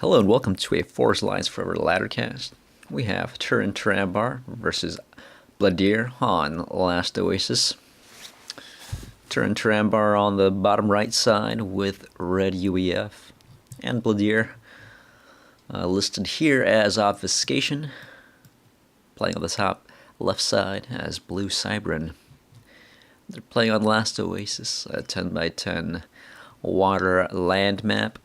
Hello and welcome to a Forest Alliance Forever Laddercast. We have Turinturambar versus Blodir on Last Oasis. Turinturambar on the bottom right side with red UEF, and Blodir listed here as Obfuscation, playing on the top left side as Blue Cybrin. They're playing on Last Oasis, a 10x10 water land map.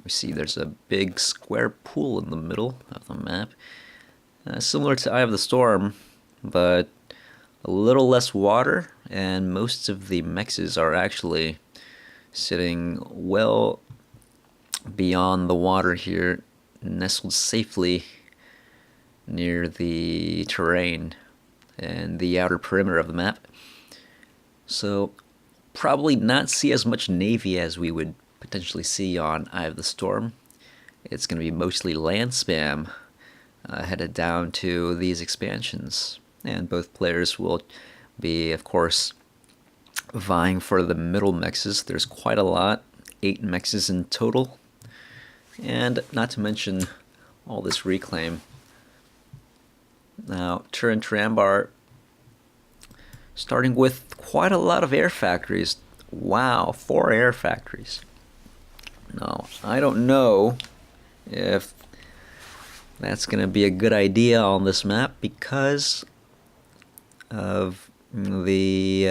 We see there's a big square pool in the middle of the map, similar to Eye of the Storm, but a little less water, and most of the mexes are actually sitting well beyond the water here, nestled safely near the terrain and the outer perimeter of the map. So probably not see as much navy as we would potentially see on Eye of the Storm. It's going to be mostly land spam headed down to these expansions, and both players will be, of course, vying for the middle mexes. There's quite a lot, 8 mexes in total, and not to mention all this reclaim. Now, Turinturambar starting with quite a lot of air factories. Wow, 4 air factories. Now, I don't know if that's going to be a good idea on this map because of the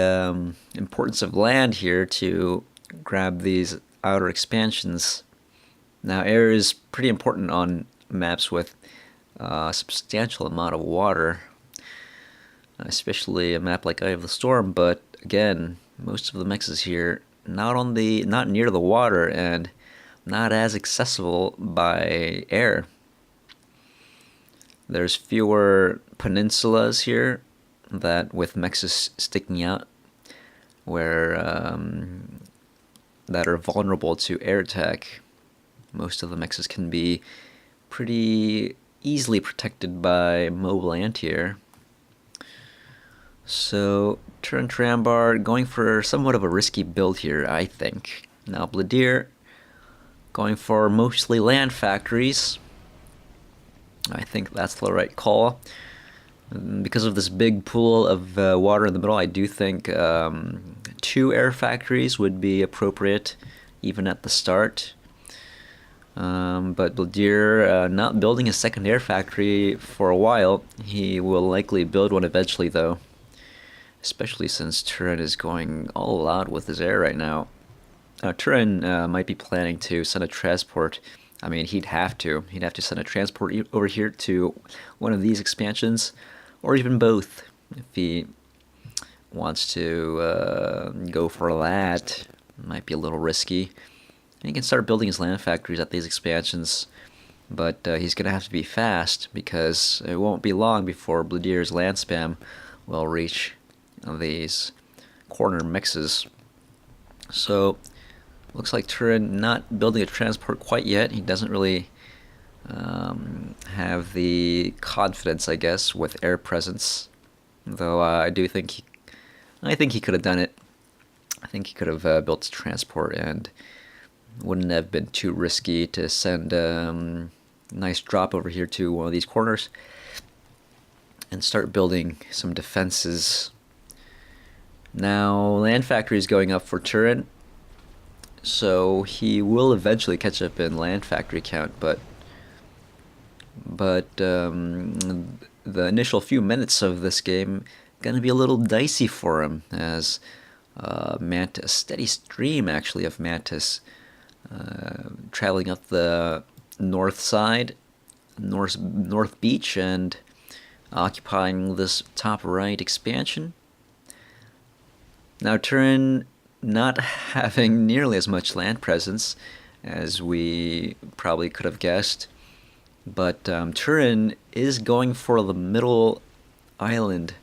importance of land here to grab these outer expansions. Now, air is pretty important on maps with a substantial amount of water, especially a map like Eye of the Storm, but again, most of the mexes here not near the water and not as accessible by air. There's fewer peninsulas here that with mexes sticking out where that are vulnerable to air attack. Most of the mexes can be pretty easily protected by mobile anti-air. So Turinturambar going for somewhat of a risky build here, I think. Now Blodir going for mostly land factories. I think that's the right call. Because of this big pool of water in the middle, I do think 2 air factories would be appropriate, even at the start. But Blodir not building a second air factory for a while. He will likely build one eventually, though, especially since Turin is going all out with his air right now. Turin might be planning to send a transport. I mean, he'd have to send a transport over here to one of these expansions, or even both, if he wants to go for that. Might be a little risky. He can start building his land factories at these expansions, but he's going to have to be fast because it won't be long before Blodir's land spam will reach these corner mixes. So looks like Turin not building a transport quite yet. He doesn't really have the confidence, I guess, with air presence. Though I think he could have done it. I think he could have built a transport and wouldn't have been too risky to send a nice drop over here to one of these corners and start building some defenses. Now, land factory is going up for Turin, so he will eventually catch up in land factory count, but the initial few minutes of this game gonna be a little dicey for him, as a steady stream actually of Mantis traveling up the north side, north beach, and occupying this top right expansion. Now Turin not having nearly as much land presence as we probably could have guessed, but Turin is going for the middle island,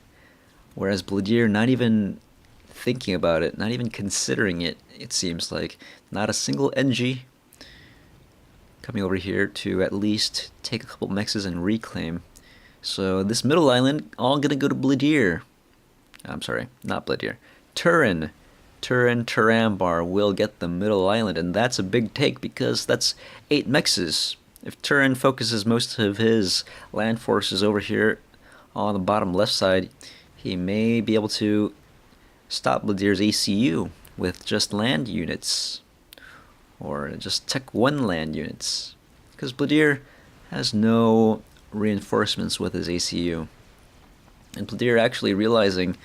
whereas Blodir not even thinking about it, not even considering it, it seems like. Not a single NG coming over here to at least take a couple mexes and reclaim. So this middle island all gonna go to Blodir. I'm sorry, not Blodir. Turin. Turinturambar will get the middle island, and that's a big take because that's 8 mexes if Turin focuses most of his land forces over here on the bottom left side, he may be able to stop Blodir's ACU with just land units, or just Tech 1 land units, because Blodir has no reinforcements with his ACU. And Blodir actually realizing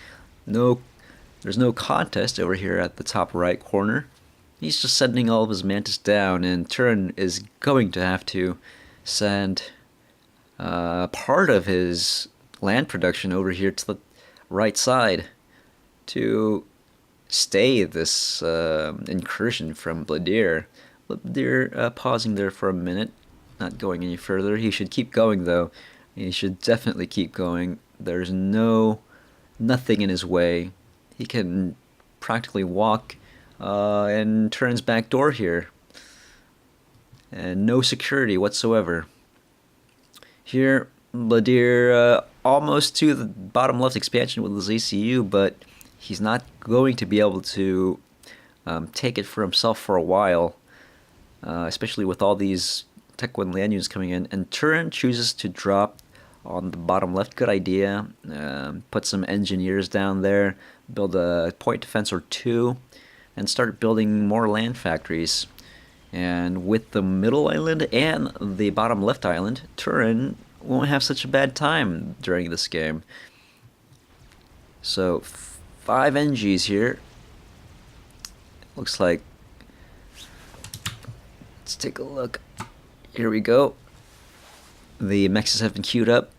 there's no contest over here at the top right corner. He's just sending all of his Mantis down, and Turin is going to have to send part of his land production over here to the right side to stay this incursion from Blodir. Blodir pausing there for a minute, not going any further. He should keep going though. He should definitely keep going. There's nothing in his way. He can practically walk and Turin's back door here, and no security whatsoever. Here, Blodir almost to the bottom left expansion with his ACU, but he's not going to be able to take it for himself for a while, especially with all these Tech 1 land units coming in. And Turin chooses to drop on the bottom left. Good idea. Put some engineers down there, build a point defense or two, and start building more land factories. And with the middle island and the bottom left island, Turin won't have such a bad time during this game. So 5 NGs here. Looks like, let's take a look. Here we go. The mexes have been queued up,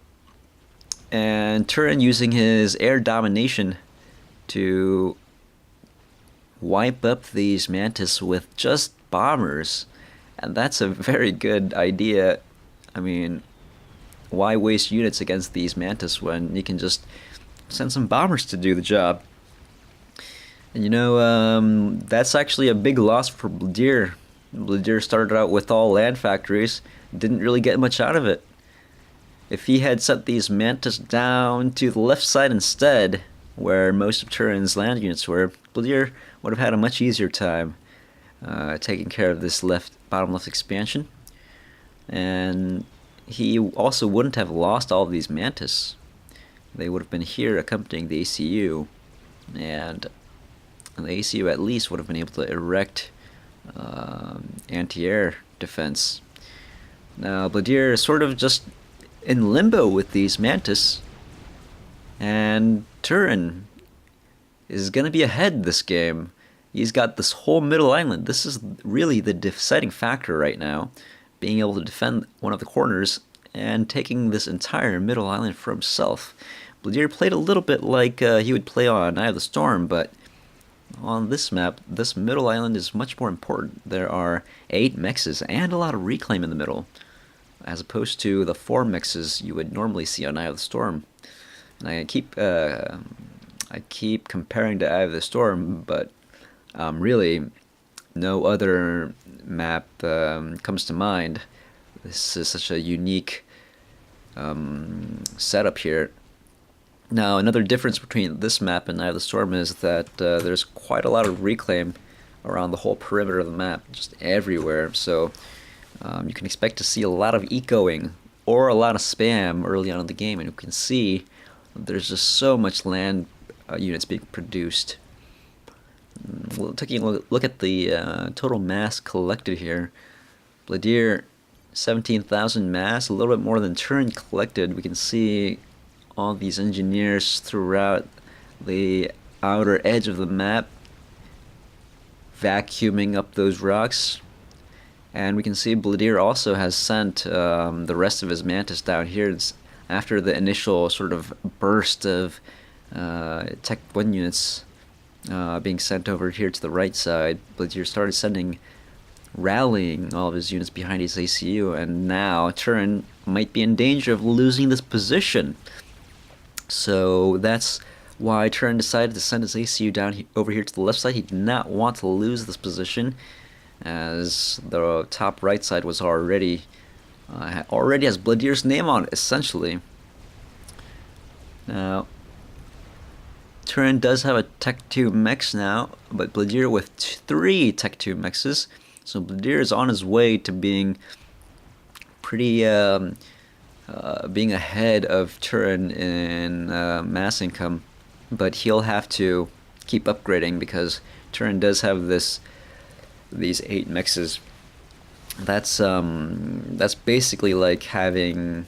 and Turin using his air domination to wipe up these Mantis with just bombers, and that's a very good idea. I mean, why waste units against these Mantis when you can just send some bombers to do the job? And you know, that's actually a big loss for Blodir. Blodir started out with all land factories, didn't really get much out of it. If he had set these Mantis down to the left side instead, where most of Turin's land units were, Blodir would have had a much easier time taking care of this bottom left expansion. And he also wouldn't have lost all of these Mantis. They would have been here accompanying the ACU, and the ACU at least would have been able to erect anti-air defense. Now Blodir is sort of just in limbo with these Mantis, and Turin is going to be ahead this game. He's got this whole middle island. This is really the deciding factor right now, being able to defend one of the corners and taking this entire middle island for himself. Blodir played a little bit like he would play on Eye of the Storm, but on this map, this middle island is much more important. There are 8 mexes and a lot of reclaim in the middle, as opposed to the 4 mexes you would normally see on Eye of the Storm. And I keep comparing to Eye of the Storm, but really no other map comes to mind. This is such a unique setup here. Now, another difference between this map and Eye of the Storm is that there's quite a lot of reclaim around the whole perimeter of the map, just everywhere. So you can expect to see a lot of ecoing or a lot of spam early on in the game, and you can see there's just so much land units being produced. Taking a look at the total mass collected here, Blodir 17,000 mass, a little bit more than Turin collected. We can see all these engineers throughout the outer edge of the map vacuuming up those rocks, and we can see Blodir also has sent the rest of his Mantis down here. It's after the initial sort of burst of Tech 1 units being sent over here to the right side. Blodir started rallying all of his units behind his ACU, and now Turin might be in danger of losing this position. So that's why Turin decided to send his ACU down over here to the left side. He did not want to lose this position, as the top right side was already has Blodir's name on it, essentially. Now, Turin does have a Tech 2 mech now, but Blodir with 3 Tech 2 mexes. So Blodir is on his way to being pretty being ahead of Turin in mass income, but he'll have to keep upgrading because Turin does have these 8 mexes. That's basically like having,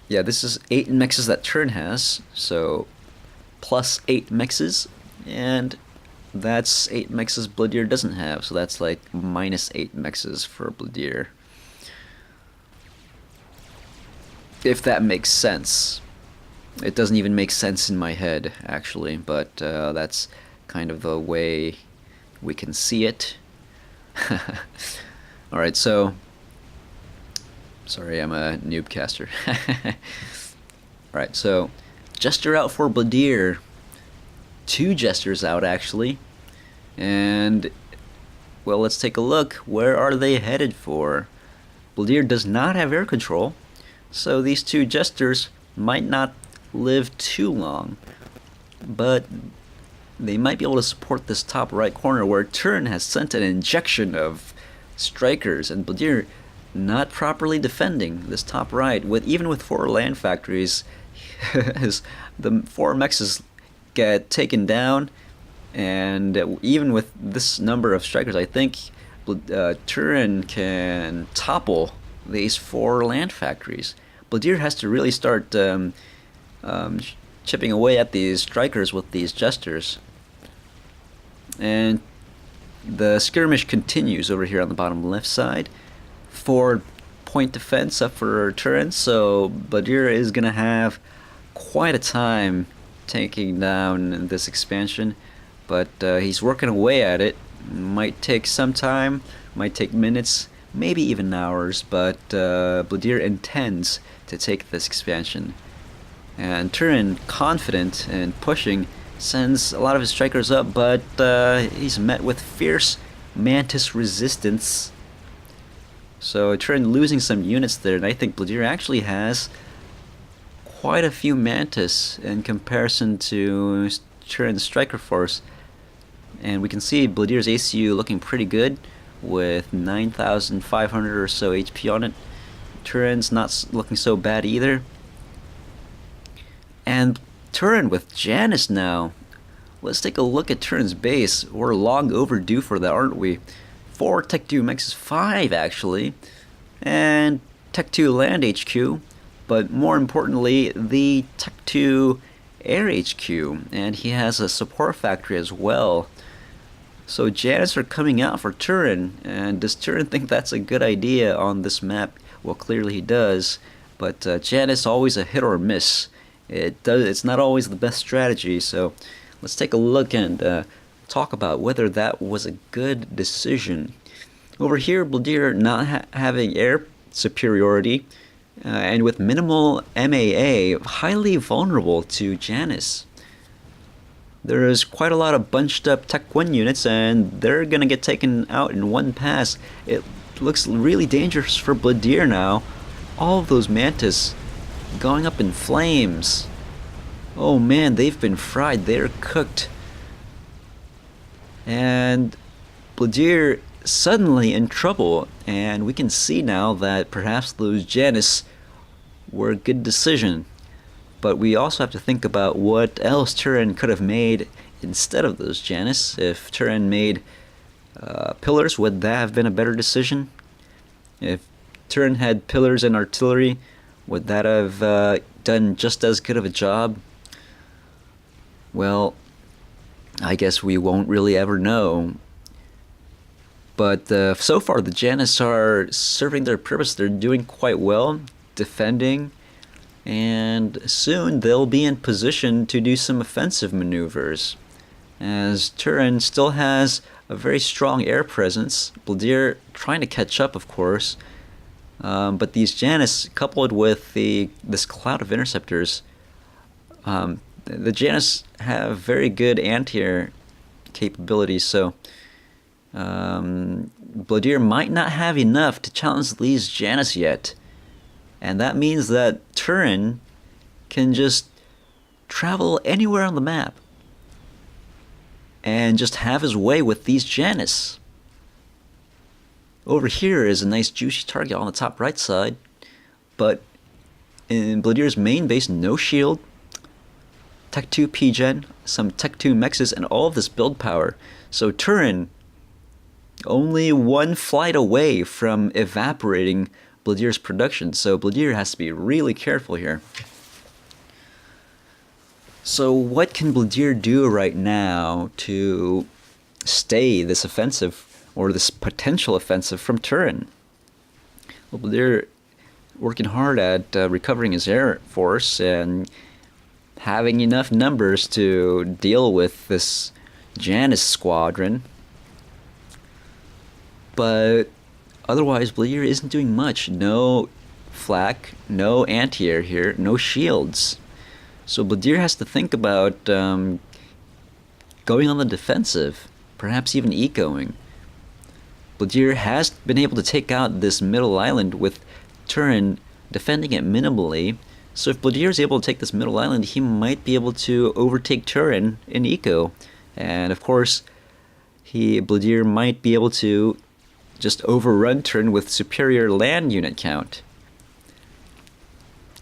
yeah, this is 8 mexes that Turin has, so plus 8 mexes, and that's 8 mexes Blodir doesn't have, so that's like minus 8 mexes for Blodir. If that makes sense. It doesn't even make sense in my head, actually, but that's kind of the way we can see it. Alright, so... Sorry, I'm a noob caster. Alright, so... Jester out for Blodir. 2 Jesters out, actually. And... well, let's take a look. Where are they headed for? Blodir does not have air control, so these 2 Jesters might not live too long. But they might be able to support this top right corner where Turin has sent an injection of strikers, and Blodir not properly defending this top right. Even with 4 land factories, the 4 mexes get taken down, and even with this number of strikers, I think Turin can topple these 4 land factories. Blodir has to really start chipping away at these strikers with these Jesters. And the skirmish continues over here on the bottom left side. 4-point defense up for Turin, so Blodir is going to have quite a time taking down this expansion, but he's working away at it. Might take some time, might take minutes, maybe even hours, but Blodir intends to take this expansion. And Turin, confident and pushing, sends a lot of his strikers up, but he's met with fierce Mantis resistance. So Turin losing some units there, and I think Blodir actually has quite a few Mantis in comparison to Turin's striker force. And we can see Blodir's ACU looking pretty good with 9,500 or so HP on it. Turin's not looking so bad either. And Turin with Janus now. Let's take a look at Turin's base. We're long overdue for that, aren't we? 4 Tech 2 mexes, 5 actually, and Tech 2 Land HQ, but more importantly, the Tech 2 Air HQ, and he has a support factory as well. So Janus are coming out for Turin, and does Turin think that's a good idea on this map? Well, clearly he does, but Janus always a hit or miss. It's not always the best strategy, so let's take a look and talk about whether that was a good decision. Over here, Blodir not having air superiority, and with minimal MAA, highly vulnerable to Janus. There's quite a lot of bunched up Tech 1 units, and they're gonna get taken out in one pass. It looks really dangerous for Blodir now. All of those Mantis going up in flames. Oh man, they've been fried. They're cooked. And Blodir suddenly in trouble, and we can see now that perhaps those Janus were a good decision. But we also have to think about what else Turin could have made instead of those Janus. If Turin made pillars, would that have been a better decision? If Turin had pillars and artillery, would that have done just as good of a job? Well, I guess we won't really ever know. But so far the Janus are serving their purpose. They're doing quite well, defending, and soon they'll be in position to do some offensive maneuvers, as Turin still has a very strong air presence. Blodir trying to catch up, of course, but these Janus, coupled with this cloud of interceptors, the Janus have very good anti-air capabilities, so Blodir might not have enough to challenge these Janus yet. And that means that Turin can just travel anywhere on the map and just have his way with these Janus. Over here is a nice juicy target on the top right side, but in Blodir's main base, no shield, Tech 2 P-Gen, some Tech 2 mexes, and all of this build power. So Turin, only one flight away from evaporating Blodir's production, so Blodir has to be really careful here. So what can Blodir do right now to stay this offensive, or this potential offensive, from Turin? Well, Blodir working hard at recovering his air force and having enough numbers to deal with this Janus squadron. But otherwise, Blodir isn't doing much. No flak, no anti-air here, no shields. So Blodir has to think about going on the defensive, perhaps even ecoing. Blodir has been able to take out this middle island with Turin defending it minimally. So if Blodir is able to take this middle island, he might be able to overtake Turin in eco. And of course, Blodir might be able to just overrun Turin with superior land unit count.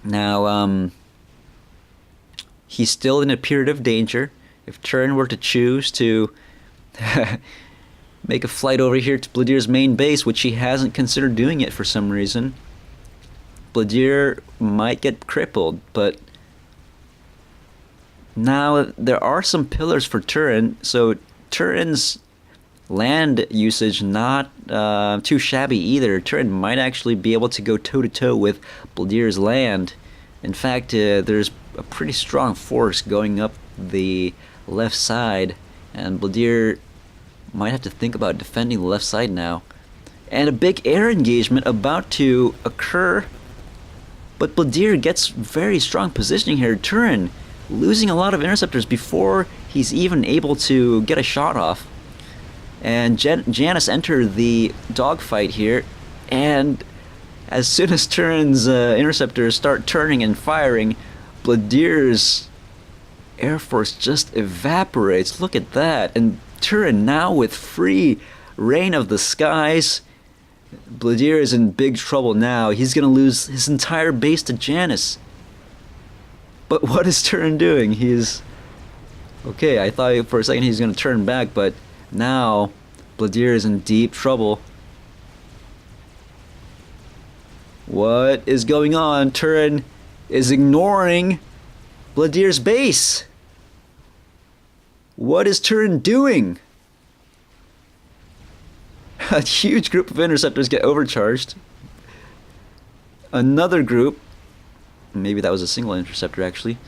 Now, he's still in a period of danger. If Turin were to choose to make a flight over here to Blodir's main base, which he hasn't considered doing it for some reason, Blodir might get crippled. But now there are some pillars for Turin, so Turin's land usage not too shabby either. Turin might actually be able to go toe-to-toe with Blodir's land. In fact, there's a pretty strong force going up the left side, and Blodir might have to think about defending the left side now. And a big air engagement about to occur, but Blodir gets very strong positioning here. Turin losing a lot of interceptors before he's even able to get a shot off. And Janus entered the dogfight here, and as soon as Turin's interceptors start turning and firing, Blodir's air force just evaporates. Look at that. And Turin now with free reign of the skies. Blodir is in big trouble now. He's going to lose his entire base to Janus. But what is Turin doing? He's... Okay, I thought for a second he's going to turn back, but now Blodir is in deep trouble. What is going on? Turin is ignoring Blodir's base. What is Turin doing? A huge group of interceptors get overcharged. Another group, maybe that was a single interceptor actually.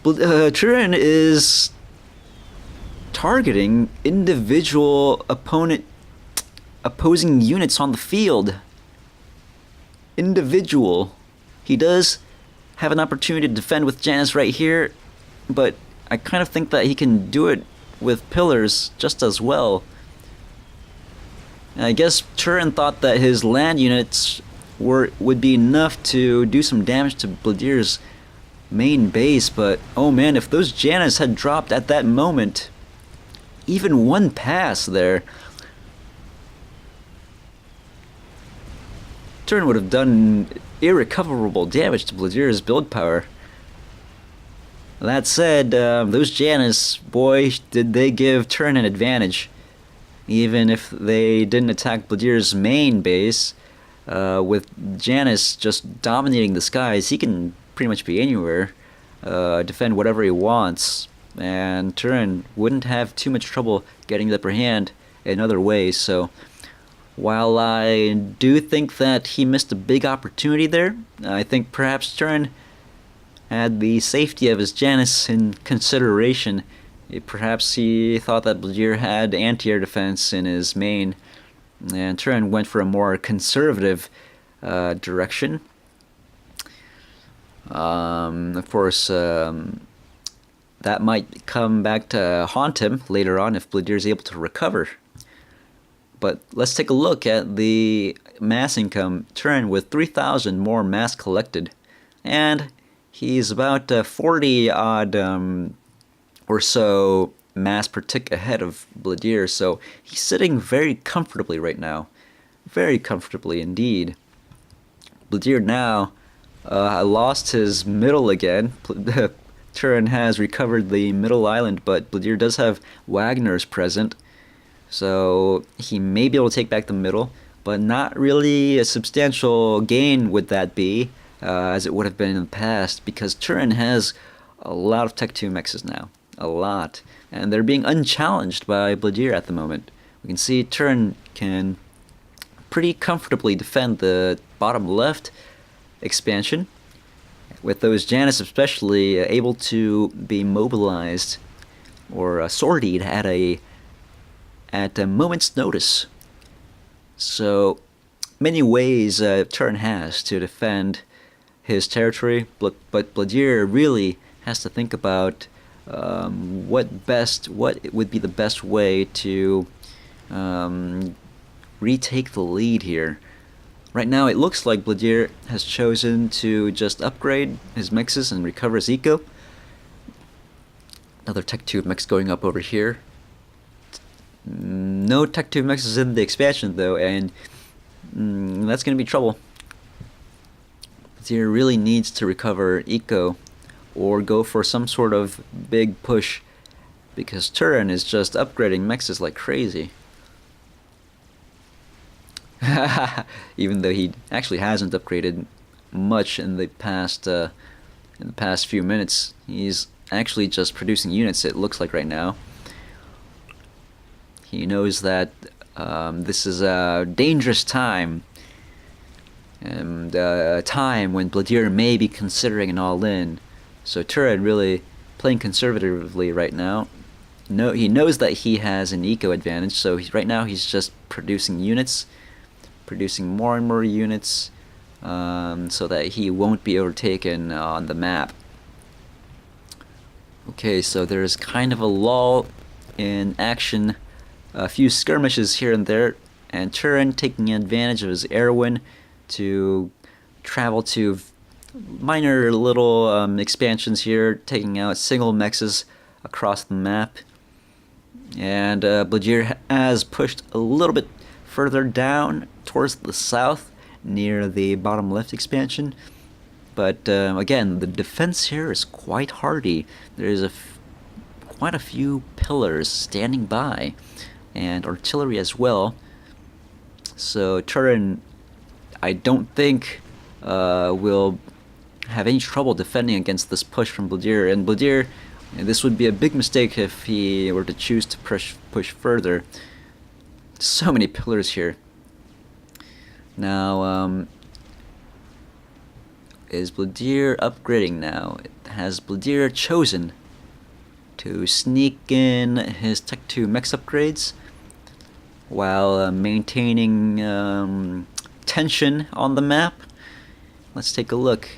Turin is targeting individual opposing units on the field. Individual. He does have an opportunity to defend with Janus right here, but I kind of think that he can do it with pillars just as well. And I guess Turin thought that his land units would be enough to do some damage to Blodir's main base, but oh man, if those Janus had dropped at that moment, even one pass there, Turin would have done irrecoverable damage to Blodir's build power. That said, those Janus, boy, did they give Turin an advantage. Even if they didn't attack Blodir's main base, with Janus just dominating the skies, he can pretty much be anywhere, defend whatever he wants, and Turin wouldn't have too much trouble getting the upper hand in other ways. So while I do think that he missed a big opportunity there, I think perhaps Turin had the safety of his Janus in consideration. Perhaps he thought that Blodir had anti-air defense in his main, and Turin went for a more conservative direction. Of course, that might come back to haunt him later on if Blodir is able to recover. But let's take a look at the mass income. Turin with 3,000 more mass collected, and he's about 40 odd or so mass per tick ahead of Blodir, so he's sitting very comfortably right now. very comfortably indeed. Blodir now lost his middle again. Turin has recovered the middle island, but Blodir does have Wagner's present, so he may be able to take back the middle, but not really a substantial gain would that be, as it would have been in the past, because Turin has a lot of Tech 2 mexes now. A lot. And they're being unchallenged by Blodir at the moment. We can see Turin can pretty comfortably defend the bottom left expansion, with those Janus especially able to be mobilized or sortied at a moment's notice. So many ways Turin has to defend his territory, but Blodir really has to think about what would be the best way to retake the lead here. Right now it looks like Blodir has chosen to just upgrade his mexes and recover his eco. Another Tech 2 mex going up over here. No Tech 2 mexes in the expansion though, and that's going to be trouble. Blodir really needs to recover eco or go for some sort of big push, because Turin is just upgrading mexes like crazy. Even though he actually hasn't upgraded much in the past few minutes, he's actually just producing units, it looks like right now. He knows that this is a dangerous time, and a time when Blodir may be considering an all-in. So Turin really playing conservatively right now. No, he knows that he has an eco advantage, so right now he's just producing units, producing more and more units, so that he won't be overtaken on the map. Okay, so there's kind of a lull in action, a few skirmishes here and there, and Turin taking advantage of his Erwin to travel to minor little expansions here, taking out single mexes across the map. And Blodir has pushed a little bit further down towards the south near the bottom left expansion. But again, the defense here is quite hardy. There's quite a few pillars standing by, and artillery as well. So Turin, I don't think will have any trouble defending against this push from Blodir. And Blodir, this would be a big mistake if he were to choose to push further. So many pillars here. Now, is Blodir upgrading now? Has Blodir chosen to sneak in his Tech 2 mex upgrades while maintaining tension on the map? Let's take a look.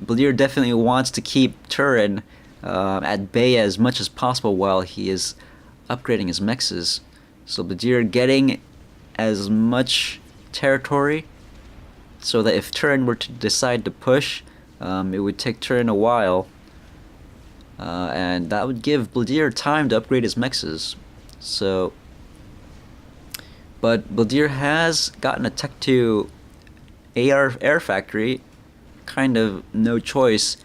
Blodir definitely wants to keep Turin at bay as much as possible while he is upgrading his mexes. So Blodir getting as much territory so that if Turin were to decide to push, it would take Turin a while, and that would give Blodir time to upgrade his mexes. So, but Blodir has gotten a Tech 2 air factory, kind of no choice,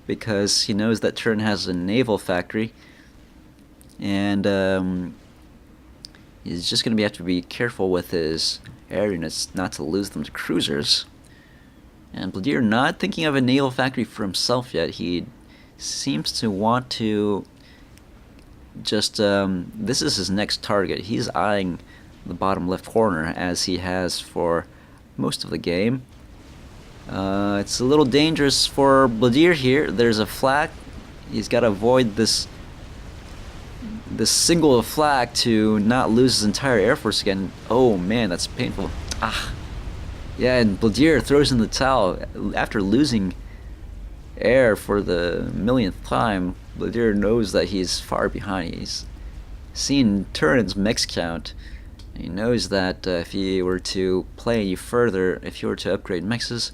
because he knows that Turin has a naval factory, and he's just going to have to be careful with his air units not to lose them to cruisers. And Blodir not thinking of a naval factory for himself yet. He seems to want to just this is his next target. He's eyeing the bottom left corner, as he has for most of the game. It's a little dangerous for Blodir here. There's a flak. He's got to avoid this single flak to not lose his entire air force again. Oh man, that's painful. Yeah, and Blodir throws in the towel after losing air for the millionth time. Blodir knows that he's far behind. He's seen Turin's mex count. He knows that if he were to play any further, if he were to upgrade mexes,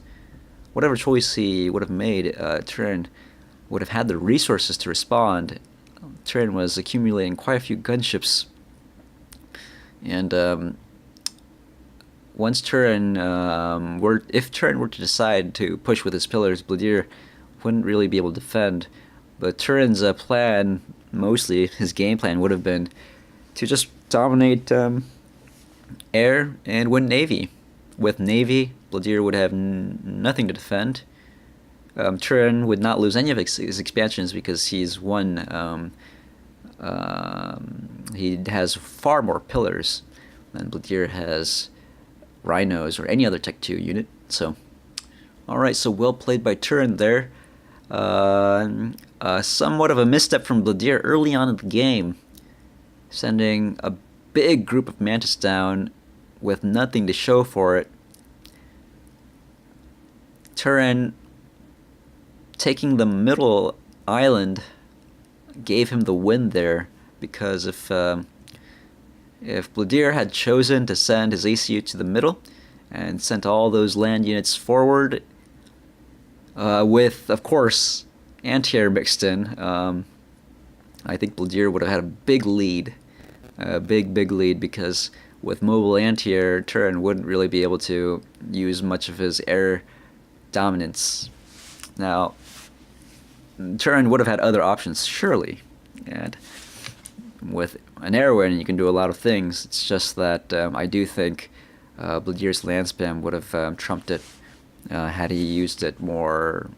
whatever choice he would have made, Turin would have had the resources to respond. Turin was accumulating quite a few gunships, and once Turin if Turin were to decide to push with his pillars, Blodir wouldn't really be able to defend. But Turin's plan, mostly his game plan, would have been to just dominate air and win navy. With navy, Blodir would have nothing to defend. Turin would not lose any of his expansions because he's won. He has far more pillars than Blodir has rhinos or any other Tech 2 unit. So, alright, so well played by Turin there. Somewhat of a misstep from Blodir early on in the game, sending a big group of Mantis down with nothing to show for it. Turin taking the middle island gave him the win there, because if Blodir had chosen to send his ACU to the middle and sent all those land units forward, with, of course, anti-air mixed in, I think Blodir would have had a big lead. A big lead, because with mobile anti-air, Turin wouldn't really be able to use much of his air dominance. Now, Turin would have had other options, surely. And with an air win, you can do a lot of things. It's just that I do think Blodir's land spam would have trumped it had he used it more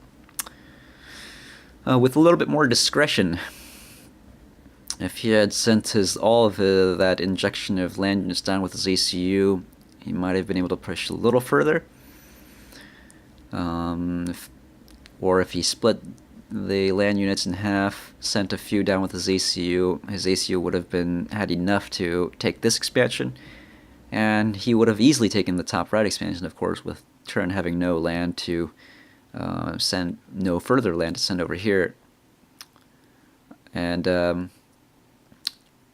with a little bit more discretion. If he had sent all of that injection of land units down with his ACU, he might have been able to push a little further. Or if he split the land units in half, sent a few down with his ACU would have had enough to take this expansion, and he would have easily taken the top right expansion, of course, with Turin having no land to send, no further land to send over here. And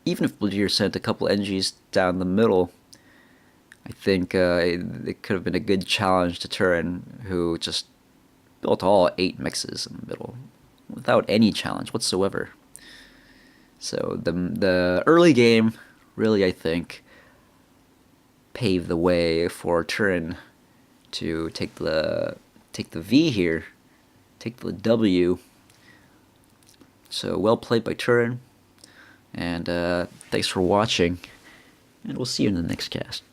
even if Blodir sent a couple NGs down the middle, I think it could have been a good challenge to Turin, who just built all 8 mixes in the middle without any challenge whatsoever. So the early game really, I think, paved the way for Turin to take the V here, take the W. So well played by Turin, and thanks for watching, and we'll see you in the next cast.